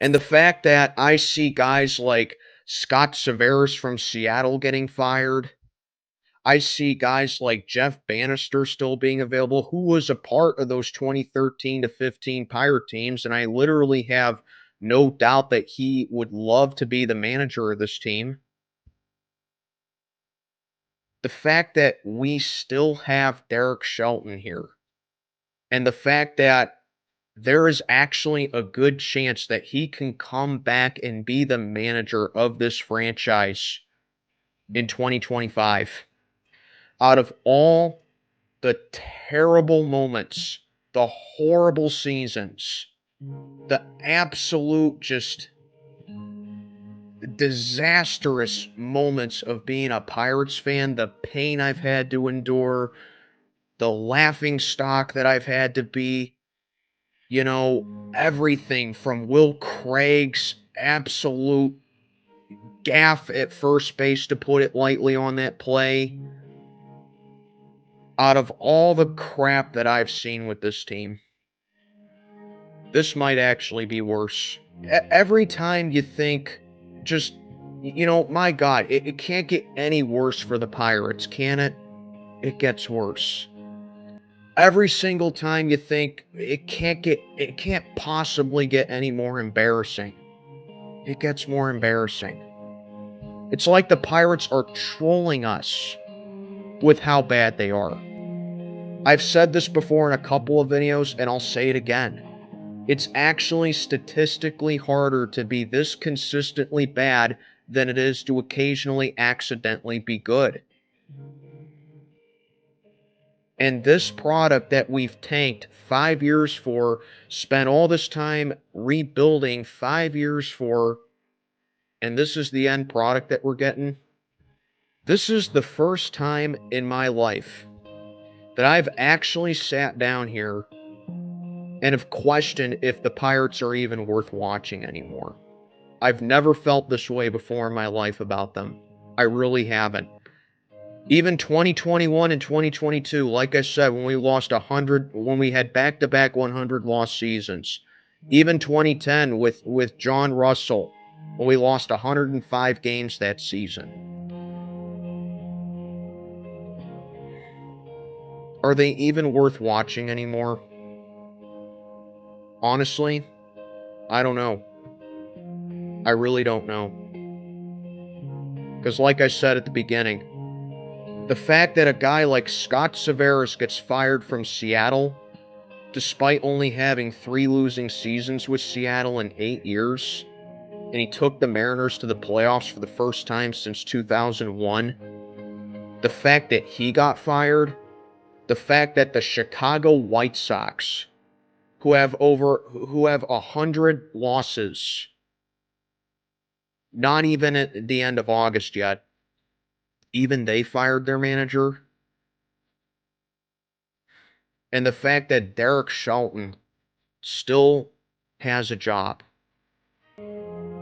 And the fact that I see guys like Scott Severus from Seattle getting fired, I see guys like Jeff Bannister still being available, who was a part of those 2013 to 15 Pirate teams, and I literally have no doubt that he would love to be the manager of this team. The fact that we still have Derek Shelton here, and the fact that there is actually a good chance that he can come back and be the manager of this franchise in 2025. Out of all the terrible moments, the horrible seasons, the absolute just disastrous moments of being a Pirates fan, the pain I've had to endure, the laughing stock that I've had to be, everything from Will Craig's absolute gaff at first base, to put it lightly, on that play. Out of all the crap that I've seen with this team, this might actually be worse. Every time you think, just, my God, it can't get any worse for the Pirates, can it? It gets worse. Every single time you think it can't possibly get any more embarrassing, it gets more embarrassing. It's like the Pirates are trolling us with how bad they are. I've said this before in a couple of videos, and I'll say it again. It's actually statistically harder to be this consistently bad than it is to occasionally accidentally be good. And this product that we've tanked 5 years for, spent all this time rebuilding 5 years for, and this is the end product that we're getting. This is the first time in my life that I've actually sat down here and have questioned if the Pirates are even worth watching anymore. I've never felt this way before in my life about them. I really haven't. Even 2021 and 2022, like I said, when we lost 100, when we had back-to-back 100 lost seasons. Even 2010 with John Russell, when we lost 105 games that season. Are they even worth watching anymore? Honestly, I don't know. I really don't know. Because like I said at the beginning, the fact that a guy like Scott Severus gets fired from Seattle, despite only having 3 losing seasons with Seattle in 8 years, and he took the Mariners to the playoffs for the first time since 2001, the fact that he got fired, the fact that the Chicago White Sox, who have 100 losses, not even at the end of August yet, even they fired their manager. And the fact that Derek Shelton still has a job.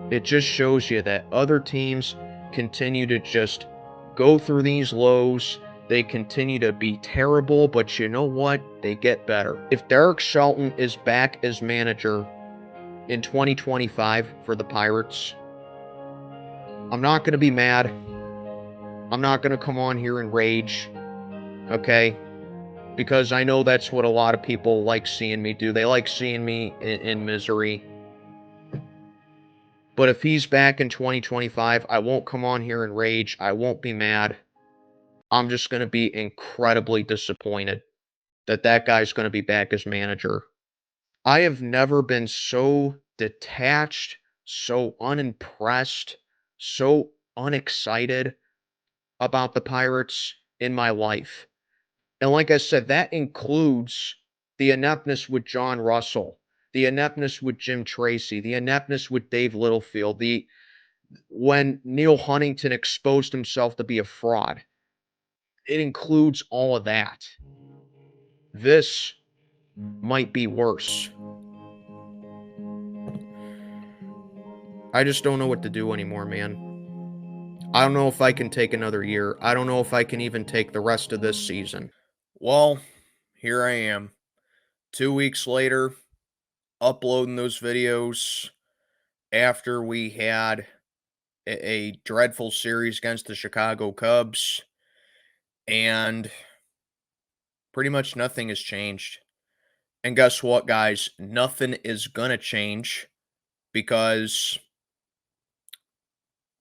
It just shows you that other teams continue to just go through these lows. They continue to be terrible, but you know what? They get better. If Derek Shelton is back as manager in 2025 for the Pirates, I'm not going to be mad. I'm not going to come on here and rage, okay? Because I know that's what a lot of people like seeing me do. They like seeing me in misery. But if he's back in 2025, I won't come on here and rage. I won't be mad. I'm just going to be incredibly disappointed that that guy's going to be back as manager. I have never been so detached, so unimpressed, so unexcited about the Pirates in my life. And like I said, that includes the ineptness with John Russell, the ineptness with Jim Tracy, the ineptness with Dave Littlefield, when Neil Huntington exposed himself to be a fraud. It includes all of that. This might be worse. I just don't know what to do anymore, man. I don't know if I can take another year. I don't know if I can even take the rest of this season. Well, here I am, 2 weeks later, uploading those videos, after we had a dreadful series against the Chicago Cubs, and pretty much nothing has changed. And guess what, guys? Nothing is going to change because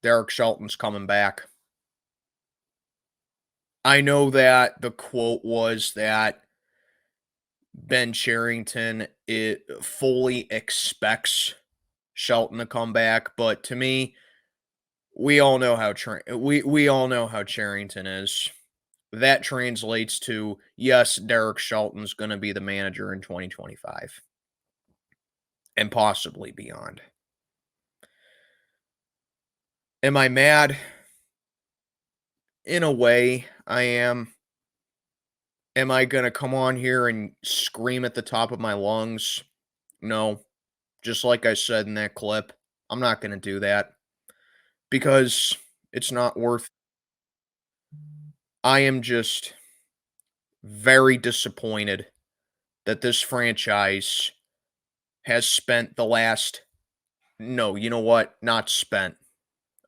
Derek Shelton's coming back. I know that the quote was that Ben Cherington fully expects Shelton to come back, but to me, we all know how we all know how Cherington is. That translates to yes, Derek Shelton's going to be the manager in 2025 and possibly beyond. Am I mad? In a way, I am. Am I going to come on here and scream at the top of my lungs? No. Just like I said in that clip, I'm not going to do that because it's not worth. I am just very disappointed that this franchise has spent the last no, you know what? Not spent.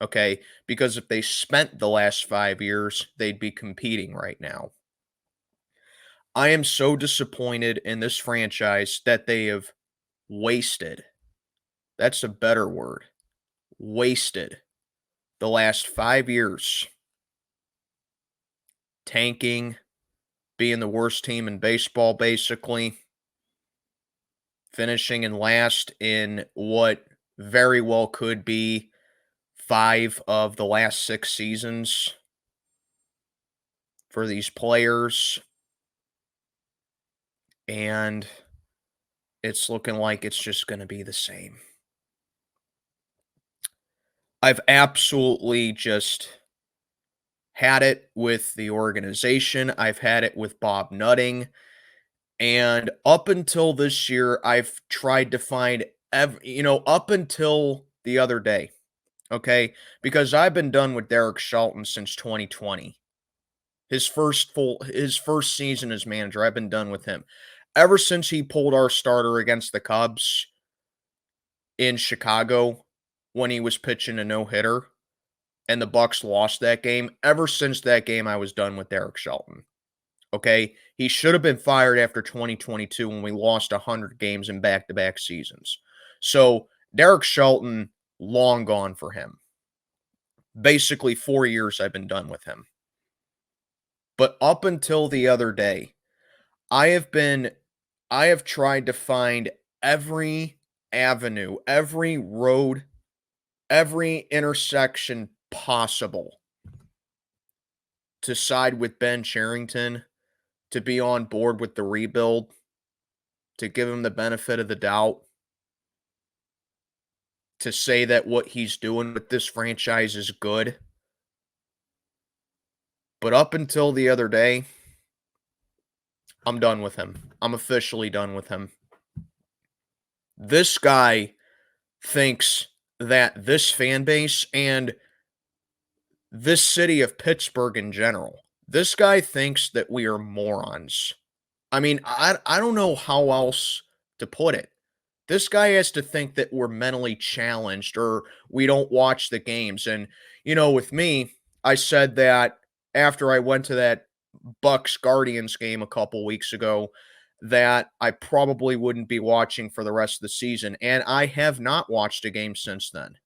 Okay? Because if they spent the last 5 years, they'd be competing right now. I am so disappointed in this franchise that they have wasted. That's a better word. Wasted the last 5 years tanking, being the worst team in baseball basically, finishing in last in what very well could be 5 of the last 6 seasons for these players, and it's looking like it's just going to be the same. I've absolutely just had it with the organization. I've had it with Bob Nutting. And up until this year, I've tried to find, up until the other day, okay? Because I've been done with Derek Shelton since 2020. His first season as manager, I've been done with him. Ever since he pulled our starter against the Cubs in Chicago when he was pitching a no-hitter and the Bucks lost that game, ever since that game I was done with Derek Shelton. Okay? He should have been fired after 2022 when we lost 100 games in back-to-back seasons. So, Derek Shelton, long gone for him. Basically 4 years I've been done with him. But up until the other day, I have tried to find every avenue, every road, every intersection possible to side with Ben Cherington, to be on board with the rebuild, to give him the benefit of the doubt, to say that what he's doing with this franchise is good. But up until the other day, I'm done with him. I'm officially done with him. This guy thinks that this fan base and this city of Pittsburgh in general, this guy thinks that we are morons. I mean, I don't know how else to put it. This guy has to think that we're mentally challenged or we don't watch the games. And, with me, I said that after I went to that Bucks Guardians game a couple weeks ago, that I probably wouldn't be watching for the rest of the season. And I have not watched a game since then.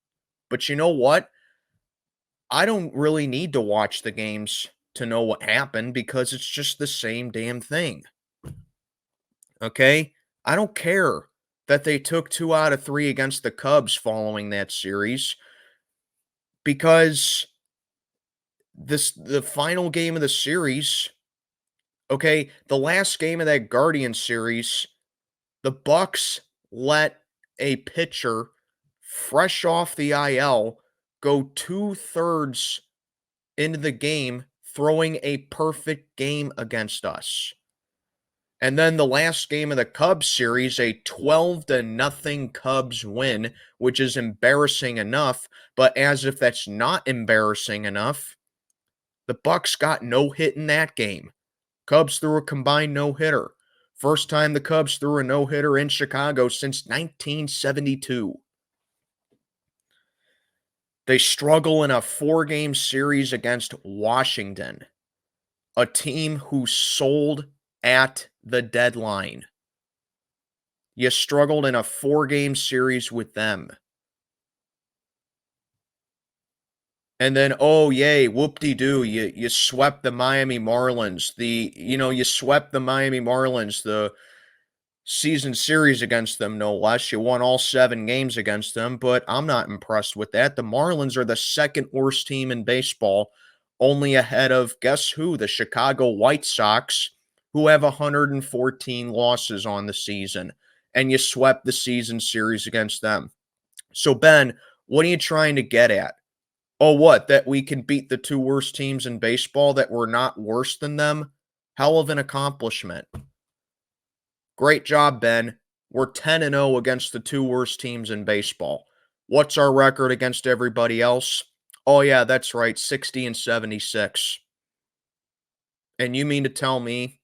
But you know what? I don't really need to watch the games to know what happened because it's just the same damn thing. Okay? I don't care that they took 2 out of 3 against the Cubs following that series because the final game of the series, okay, the last game of that Guardian series, the Bucks let a pitcher fresh off the IL go 2/3 into the game throwing a perfect game against us. And then the last game of the Cubs series, a 12-0 Cubs win, which is embarrassing enough, but as if that's not embarrassing enough, the Bucks got no hit in that game. Cubs threw a combined no-hitter. First time the Cubs threw a no-hitter in Chicago since 1972. They struggle in a 4-game series against Washington, a team who sold at the deadline. You struggled in a 4-game series with them. And then, oh yay, whoop-de-doo, you swept the Miami Marlins. You swept the Miami Marlins, the season series against them, no less. You won all 7 games against them, but I'm not impressed with that. The Marlins are the second worst team in baseball, only ahead of, guess who? The Chicago White Sox, who have 114 losses on the season. And you swept the season series against them. So, Ben, what are you trying to get at? Oh, what? That we can beat the 2 worst teams in baseball, that we're not worse than them? Hell of an accomplishment. Great job, Ben. We're 10-0 against the 2 worst teams in baseball. What's our record against everybody else? Oh, yeah, that's right, 60-76. And you mean to tell me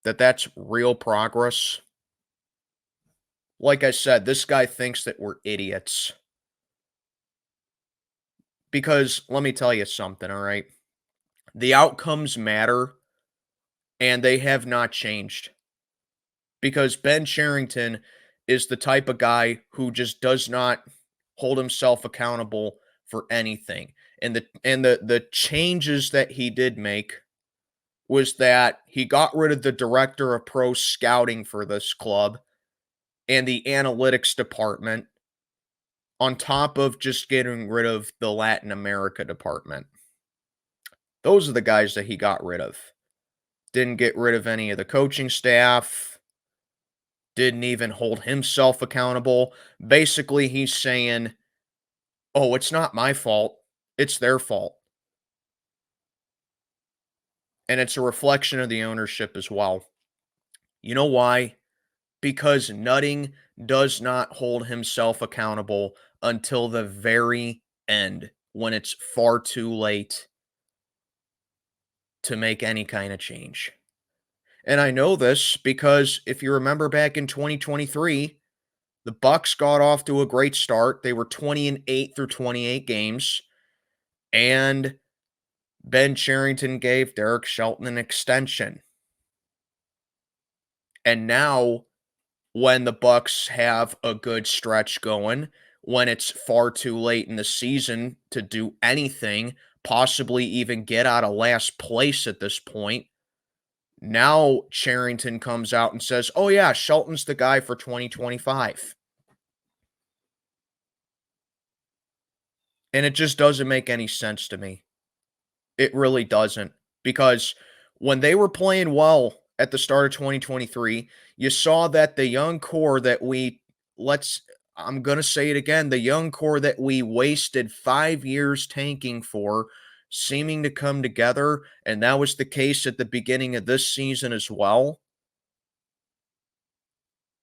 that that's real progress? Like I said, this guy thinks that we're idiots. Because let me tell you something, all right? The outcomes matter, and they have not changed. Because Ben Cherington is the type of guy who just does not hold himself accountable for anything. And the changes that he did make was that he got rid of the director of pro scouting for this club and the analytics department, on top of just getting rid of the Latin America department. Those are the guys that he got rid of. Didn't get rid of any of the coaching staff, didn't even hold himself accountable. Basically, he's saying, oh, it's not my fault, it's their fault. And it's a reflection of the ownership as well. You know why? Because Nutting does not hold himself accountable until the very end, when it's far too late to make any kind of change. And I know this because if you remember back in 2023, the Bucks got off to a great start. They were 20-8 through 28 games, and Ben Cherington gave Derek Shelton an extension. And now, when the Bucks have a good stretch going, when it's far too late in the season to do anything, possibly even get out of last place at this point, now Cherington comes out and says, oh yeah, Shelton's the guy for 2025. And it just doesn't make any sense to me. It really doesn't. Because when they were playing well at the start of 2023, you saw that the young core that I'm going to say it again, the young core that we wasted 5 years tanking for, seeming to come together. And that was the case at the beginning of this season as well.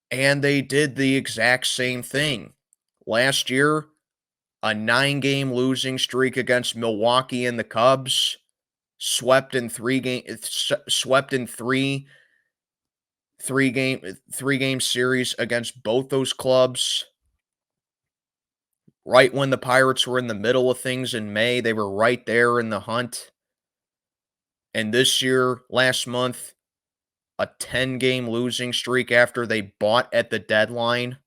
And they did the exact same thing. Last year, a 9-game losing streak against Milwaukee and the Cubs, swept in 3-game series against both those clubs. Right when the Pirates were in the middle of things in May, they were right there in the hunt. And this year, last month, a 10-game losing streak after they bought at the deadline.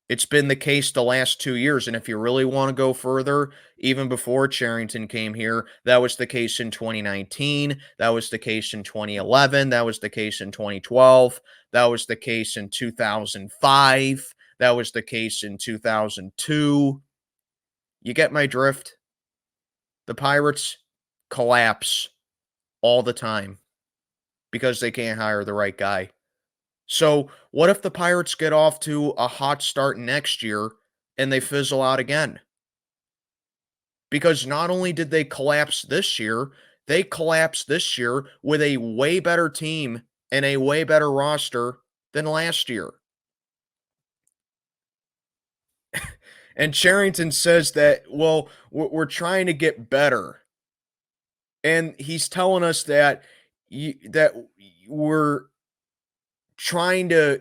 It's been the case the last 2 years, and if you really want to go further, even before Cherington came here, that was the case in 2019, that was the case in 2011, that was the case in 2012, that was the case in 2005, that was the case in 2002. You get my drift? The Pirates collapse all the time because they can't hire the right guy. So, what if the Pirates get off to a hot start next year and they fizzle out again? Because not only did they collapse this year, they collapsed this year with a way better team and a way better roster than last year. And Cherington says that, well, we're trying to get better. And he's telling us that we're trying to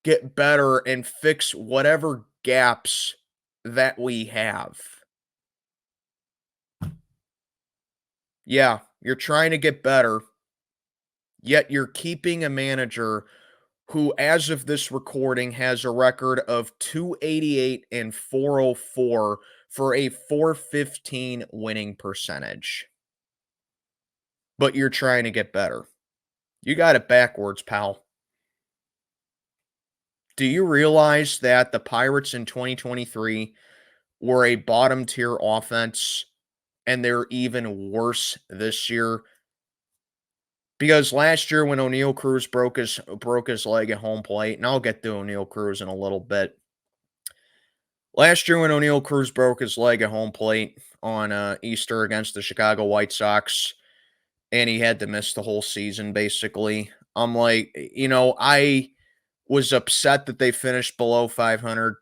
get better and fix whatever gaps that we have. Yeah, you're trying to get better, yet you're keeping a manager who, as of this recording, has a record of 288 and 404 for a 415 winning percentage. But you're trying to get better. You got it backwards, pal. Do you realize that the Pirates in 2023 were a bottom tier offense and they're even worse this year? Because last year when O'Neil Cruz broke his leg at home plate, and I'll get to O'Neil Cruz in a little bit. Last year when O'Neil Cruz broke his leg at home plate on Easter against the Chicago White Sox, and he had to miss the whole season basically. I'm like, I was upset that they finished below 500,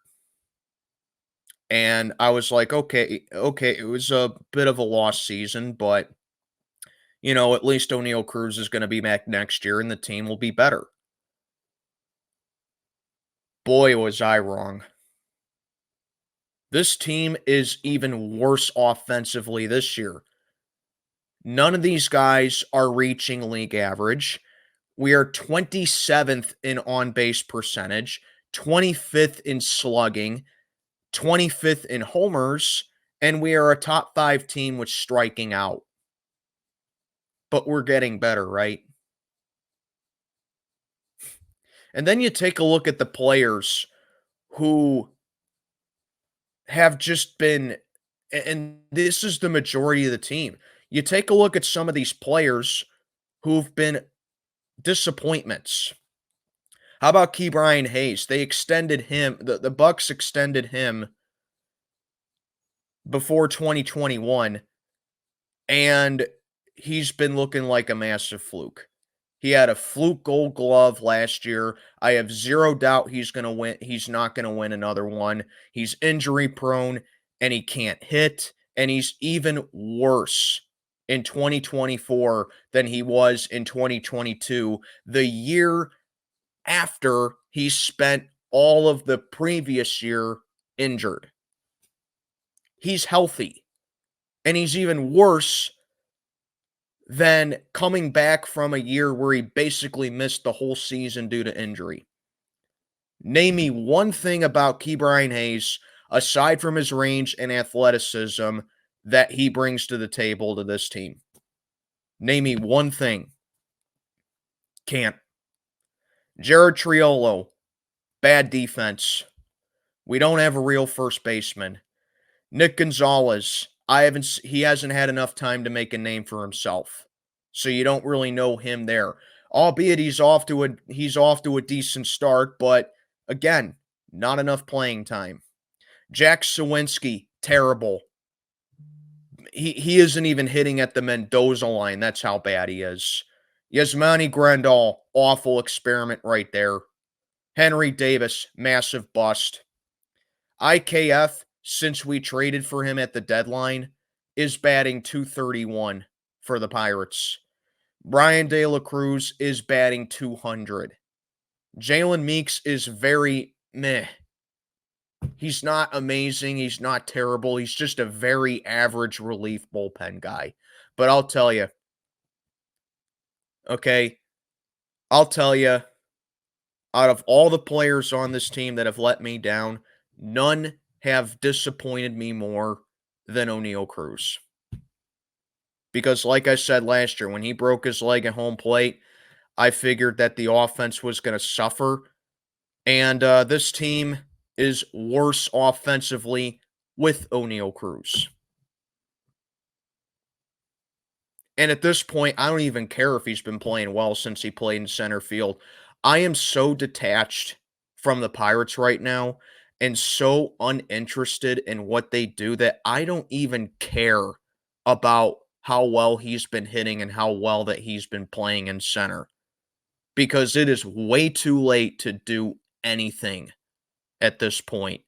and I was like, okay, it was a bit of a lost season, but at least O'Neil Cruz is going to be back next year and the team will be better. Boy, was I wrong. This team is even worse offensively this year. None of these guys are reaching league average. We are 27th in on base percentage, 25th in slugging, 25th in homers, and we are a top 5 team with striking out. But we're getting better, right? And then you take a look at the players who have just been, and this is the majority of the team. You take a look at some of these players who've been disappointments. How about Ke'Bryan Hayes? They extended him, the Bucks extended him before 2021, and he's been looking like a massive fluke. He had a fluke gold glove last year. I have zero doubt he's going to win. He's not going to win another one. He's injury prone and he can't hit. And he's even worse in 2024 than he was in 2022, the year after he spent all of the previous year injured. He's healthy and he's even worse than coming back from a year where he basically missed the whole season due to injury. Name me one thing about Ke'Bryan Hayes, aside from his range and athleticism, that he brings to the table to this team. Name me one thing. Can't. Jared Triolo, bad defense. We don't have a real first baseman. Nick Gonzalez, he hasn't had enough time to make a name for himself. So you don't really know him there. Albeit he's off to a decent start, but again, not enough playing time. Jack Sawinski, terrible. He isn't even hitting at the Mendoza line. That's how bad he is. Yasmani Grandal, awful experiment right there. Henry Davis, massive bust. IKF, since we traded for him at the deadline, is batting .231 for the Pirates. Brian De La Cruz is batting .200. Jalen Meeks is very meh. He's not amazing. He's not terrible. He's just a very average relief bullpen guy. But I'll tell you, okay, out of all the players on this team that have let me down, none have disappointed me more than O'Neil Cruz. Because like I said last year, when he broke his leg at home plate, I figured that the offense was going to suffer. And this team is worse offensively with O'Neil Cruz. And at this point, I don't even care if he's been playing well since he played in center field. I am so detached from the Pirates right now and so uninterested in what they do that I don't even care about how well he's been hitting and how well that he's been playing in center, because it is way too late to do anything at this point.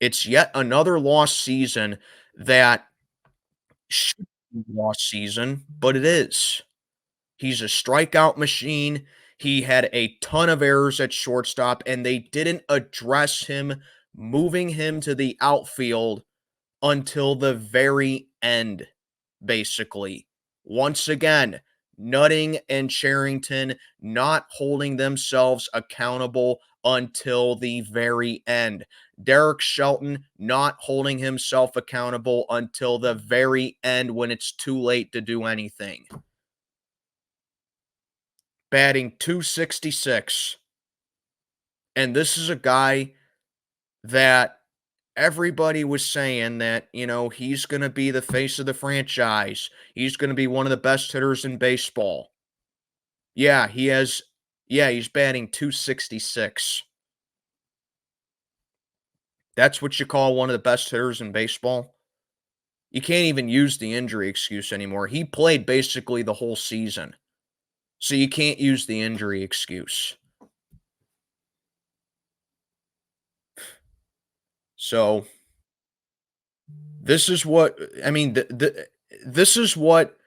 It's yet another lost season that should be a lost season, but it is. He's a strikeout machine. He had a ton of errors at shortstop, and they didn't address him moving him to the outfield until the very end, basically. Once again, Nutting and Cherington not holding themselves accountable until the very end. Derek Shelton not holding himself accountable until the very end when it's too late to do anything. Batting .266. And this is a guy that everybody was saying that, he's going to be the face of the franchise. He's going to be one of the best hitters in baseball. Yeah, he's batting .266. That's what you call one of the best hitters in baseball? You can't even use the injury excuse anymore. He played basically the whole season. So you can't use the injury excuse. So this is what this is what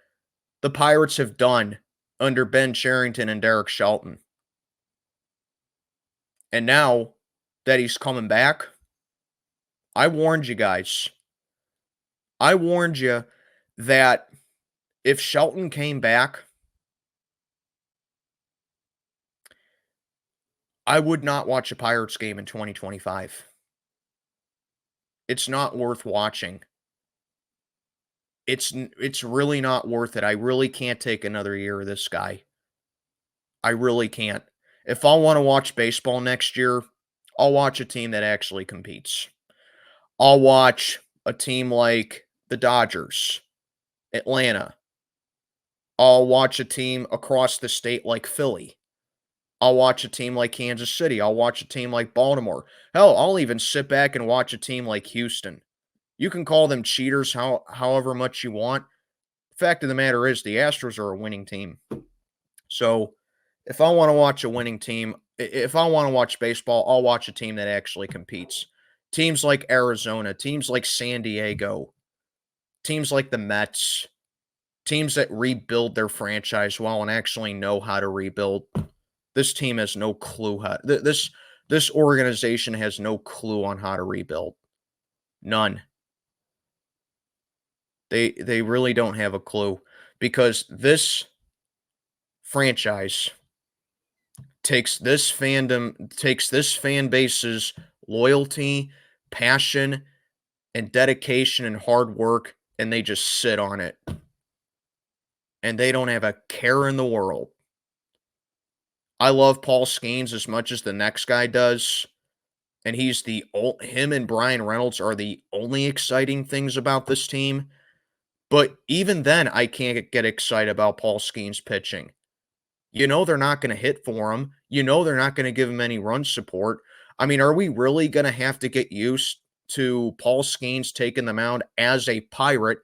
the Pirates have done under Ben Cherington and Derek Shelton. And now that he's coming back, I warned you guys. I warned you that if Shelton came back, I would not watch a Pirates game in 2025. It's not worth watching. It's really not worth it. I really can't take another year of this guy. I really can't. If I want to watch baseball next year, I'll watch a team that actually competes. I'll watch a team like the Dodgers, Atlanta. I'll watch a team across the state like Philly. I'll watch a team like Kansas City. I'll watch a team like Baltimore. Hell, I'll even sit back and watch a team like Houston. You can call them cheaters however much you want. Fact of the matter is, the Astros are a winning team. So if I want to watch a winning team, if I want to watch baseball, I'll watch a team that actually competes. Teams like Arizona, teams like San Diego, teams like the Mets, teams that rebuild their franchise well and actually know how to rebuild. This team has no clue how this organization has no clue on how to rebuild. None. They really don't have a clue because this franchise takes this fan base's loyalty, passion, and dedication and hard work, and they just sit on it. And they don't have a care in the world. I love Paul Skeens as much as the next guy does. And him and Brian Reynolds are the only exciting things about this team. But even then, I can't get excited about Paul Skeens pitching. They're not going to hit for him. They're not going to give him any run support. I mean, are we really going to have to get used to Paul Skeens taking the mound as a Pirate?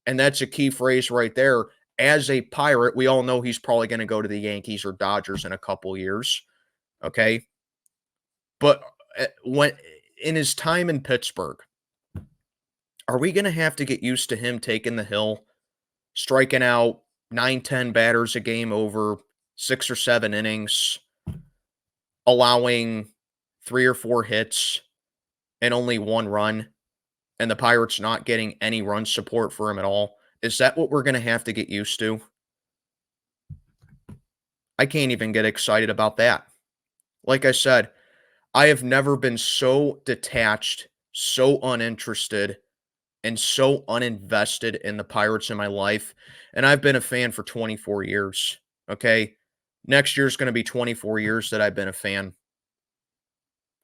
And that's a key phrase right there. As a Pirate, we all know he's probably going to go to the Yankees or Dodgers in a couple years. Okay. But when in his time in Pittsburgh, are we going to have to get used to him taking the hill, striking out 9-10 batters a game over 6 or 7 innings, allowing 3 or 4 hits and only 1 run, and the Pirates not getting any run support for him at all? Is that what we're going to have to get used to? I can't even get excited about that. Like I said, I have never been so detached, so uninterested, and so uninvested in the Pirates in my life. And I've been a fan for 24 years. Okay. Next year's going to be 24 years that I've been a fan.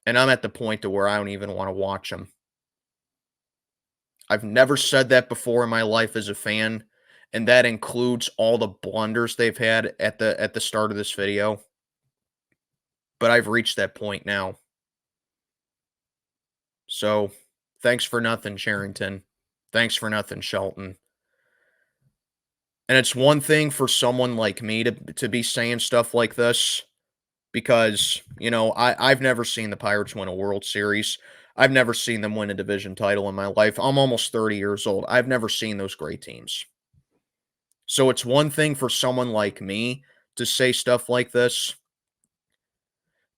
And I'm at the point to where I don't even want to watch them. I've never said that before in my life as a fan. And that includes all the blunders they've had at the start of this video. But I've reached that point now. So, thanks for nothing, Cherington. Thanks for nothing, Shelton. And it's one thing for someone like me to be saying stuff like this because, I've never seen the Pirates win a World Series. I've never seen them win a division title in my life. I'm almost 30 years old. I've never seen those great teams. So it's one thing for someone like me to say stuff like this.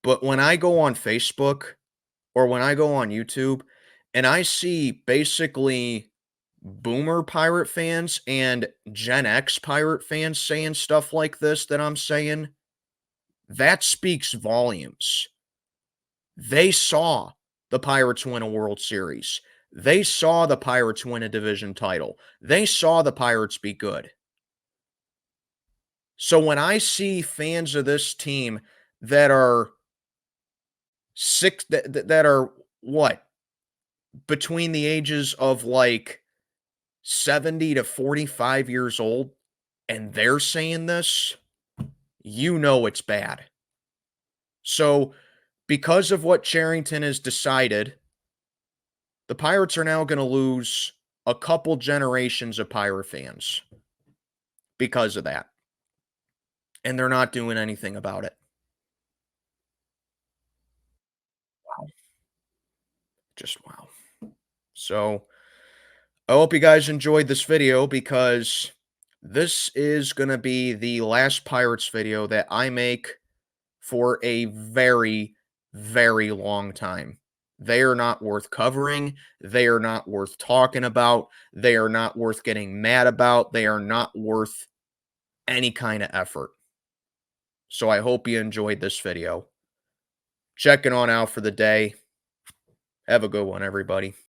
But when I go on Facebook or when I go on YouTube and I see basically boomer Pirate fans and Gen X Pirate fans saying stuff like this that I'm saying, that speaks volumes. They saw the Pirates win a World Series. They saw the Pirates win a division title. They saw the Pirates be good. So when I see fans of this team that are that are what? Between the ages of like 70 to 45 years old, and they're saying this, you know it's bad. So, because of what Cherington has decided, the Pirates are now going to lose a couple generations of Pirate fans because of that. And they're not doing anything about it. Wow. Just wow. So, I hope you guys enjoyed this video because this is going to be the last Pirates video that I make for a very, very long time. They are not worth covering. They are not worth talking about. They are not worth getting mad about. They are not worth any kind of effort. So I hope you enjoyed this video. Checking on out for the day. Have a good one, everybody.